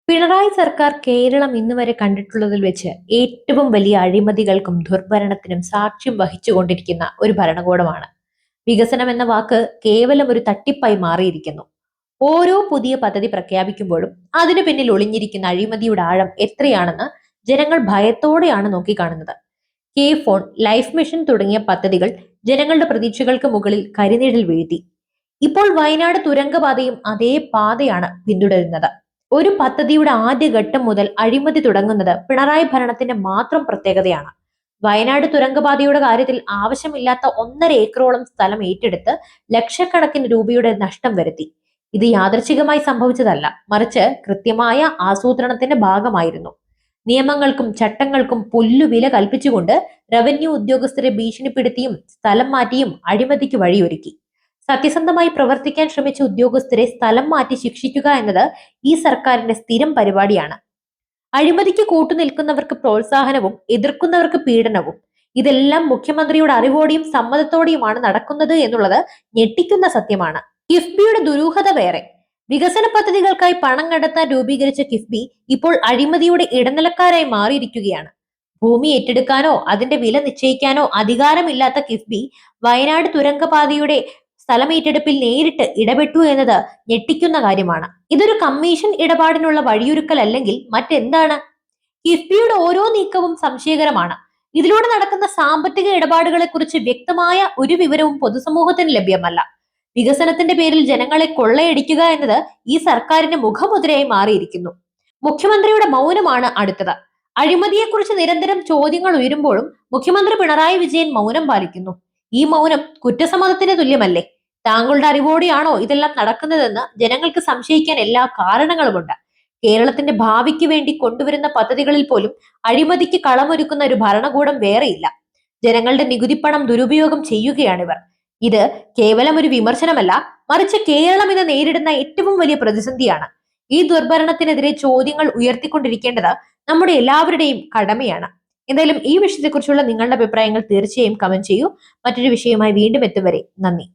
പിണറായി സർക്കാർ കേരളം ഇന്നുവരെ കണ്ടിട്ടുള്ളതിൽ വെച്ച് ഏറ്റവും വലിയ അഴിമതികൾക്കും ദുർഭരണത്തിനും സാക്ഷ്യം വഹിച്ചുകൊണ്ടിരിക്കുന്ന ഒരു ഭരണകൂടമാണ്. വികസനം എന്ന വാക്ക് കേവലം ഒരു തട്ടിപ്പായി മാറിയിരിക്കുന്നു. ഓരോ പുതിയ പദ്ധതി പ്രഖ്യാപിക്കുമ്പോഴും അതിനു പിന്നിൽ ഒളിഞ്ഞിരിക്കുന്ന അഴിമതിയുടെ ആഴം എത്രയാണെന്ന് ജനങ്ങൾ ഭയത്തോടെയാണ് നോക്കിക്കാണുന്നത്. കെ ഫോൺ, ലൈഫ് മിഷൻ തുടങ്ങിയ പദ്ധതികൾ ജനങ്ങളുടെ പ്രതീക്ഷകൾക്ക് മുകളിൽ കരിനിഴൽ വീഴ്ത്തി. ഇപ്പോൾ വയനാട് തുരങ്കപാതയും അതേ പാതയാണ് പിന്തുടരുന്നത്. ഒരു പദ്ധതിയുടെ ആദ്യഘട്ടം മുതൽ അഴിമതി തുടങ്ങുന്നത് പിണറായി ഭരണത്തിന്റെ മാത്രം പ്രത്യേകതയാണ്. വയനാട് തുരങ്കപാതയുടെ കാര്യത്തിൽ ആവശ്യമില്ലാത്ത 1.5 ഏക്കറോളം സ്ഥലം ഏറ്റെടുത്ത് ലക്ഷക്കണക്കിന് രൂപയുടെ നഷ്ടം വരുത്തി. ഇത് യാദൃച്ഛികമായി സംഭവിച്ചതല്ല, മറിച്ച് കൃത്യമായ ആസൂത്രണത്തിന്റെ ഭാഗമായിരുന്നു. നിയമങ്ങൾക്കും ചട്ടങ്ങൾക്കും പുല്ലുവില കൽപ്പിച്ചുകൊണ്ട് റവന്യൂ ഉദ്യോഗസ്ഥരെ ഭീഷണിപ്പെടുത്തിയും സ്ഥലം മാറ്റിയും അഴിമതിക്ക് വഴിയൊരുക്കി. സത്യസന്ധമായി പ്രവർത്തിക്കാൻ ശ്രമിച്ച ഉദ്യോഗസ്ഥരെ സ്ഥലം മാറ്റി ശിക്ഷിക്കുക എന്നത് ഈ സർക്കാരിന്റെ സ്ഥിരം പരിപാടിയാണ്. അഴിമതിക്ക് കൂട്ടുനിൽക്കുന്നവർക്ക് പ്രോത്സാഹനവും എതിർക്കുന്നവർക്ക് പീഡനവും. ഇതെല്ലാം മുഖ്യമന്ത്രിയുടെ അറിവോടെയും സമ്മതത്തോടെയുമാണ് നടക്കുന്നത് എന്നുള്ളത് ഞെട്ടിക്കുന്ന സത്യമാണ്. കിഫ്ബിയുടെ ദുരൂഹത വേറെ. വികസന പദ്ധതികൾക്കായി പണം കണ്ടെത്താൻ രൂപീകരിച്ച കിഫ്ബി ഇപ്പോൾ അഴിമതിയുടെ ഇടനിലക്കാരായി മാറിയിരിക്കുകയാണ്. ഭൂമി ഏറ്റെടുക്കാനോ അതിന്റെ വില നിശ്ചയിക്കാനോ അധികാരമില്ലാത്ത കിഫ്ബി വയനാട് തുരങ്കപാതയുടെ സ്ഥലമേറ്റെടുപ്പിൽ നേരിട്ട് ഇടപെട്ടു എന്നത് ഞെട്ടിക്കുന്ന കാര്യമാണ്. ഇതൊരു കമ്മീഷൻ ഇടപാടിനുള്ള വഴിയൊരുക്കൽ അല്ലെങ്കിൽ മറ്റെന്താണ്? കിഫ്ബിയുടെ ഓരോ നീക്കവും സംശയകരമാണ്. ഇതിലൂടെ നടക്കുന്ന സാമ്പത്തിക ഇടപാടുകളെ കുറിച്ച് വ്യക്തമായ ഒരു വിവരവും പൊതുസമൂഹത്തിന് ലഭ്യമല്ല. വികസനത്തിന്റെ പേരിൽ ജനങ്ങളെ കൊള്ളയടിക്കുക എന്നത് ഈ സർക്കാരിന്റെ മുഖമുദ്രയായി മാറിയിരിക്കുന്നു. മുഖ്യമന്ത്രിയുടെ മൗനമാണ് അടുത്തത്. അഴിമതിയെക്കുറിച്ച് നിരന്തരം ചോദ്യങ്ങൾ ഉയരുമ്പോഴും മുഖ്യമന്ത്രി പിണറായി വിജയൻ മൗനം പാലിക്കുന്നു. ഈ മൗനം കുറ്റസമ്മതത്തിന് തുല്യമല്ലേ? താങ്കളുടെ അറിവോടെയാണോ ഇതെല്ലാം നടക്കുന്നതെന്ന് ജനങ്ങൾക്ക് സംശയിക്കാൻ എല്ലാ കാരണങ്ങളുമുണ്ട്. കേരളത്തിന്റെ ഭാവിക്ക് വേണ്ടി കൊണ്ടുവരുന്ന പദ്ധതികളിൽ പോലും അഴിമതിക്ക് കളമൊരുക്കുന്ന ഒരു ഭരണകൂടം വേറെയില്ല. ജനങ്ങളുടെ നികുതിപ്പണം ദുരുപയോഗം ചെയ്യുകയാണിവർ. ഇത് കേവലം ഒരു വിമർശനമല്ല, മറിച്ച് കേരളം ഇന്ന് നേരിടുന്ന ഏറ്റവും വലിയ പ്രതിസന്ധിയാണ്. ഈ ദുർഭരണത്തിനെതിരെ ചോദ്യങ്ങൾ ഉയർത്തിക്കൊണ്ടിരിക്കേണ്ടത് നമ്മുടെ എല്ലാവരുടെയും കടമയാണ്. എന്തായാലും ഈ വിഷയത്തെക്കുറിച്ചുള്ള നിങ്ങളുടെ അഭിപ്രായങ്ങൾ തീർച്ചയായും കമന്റ് ചെയ്യൂ. മറ്റൊരു വിഷയവുമായി വീണ്ടും എത്തും വരെ നന്ദി.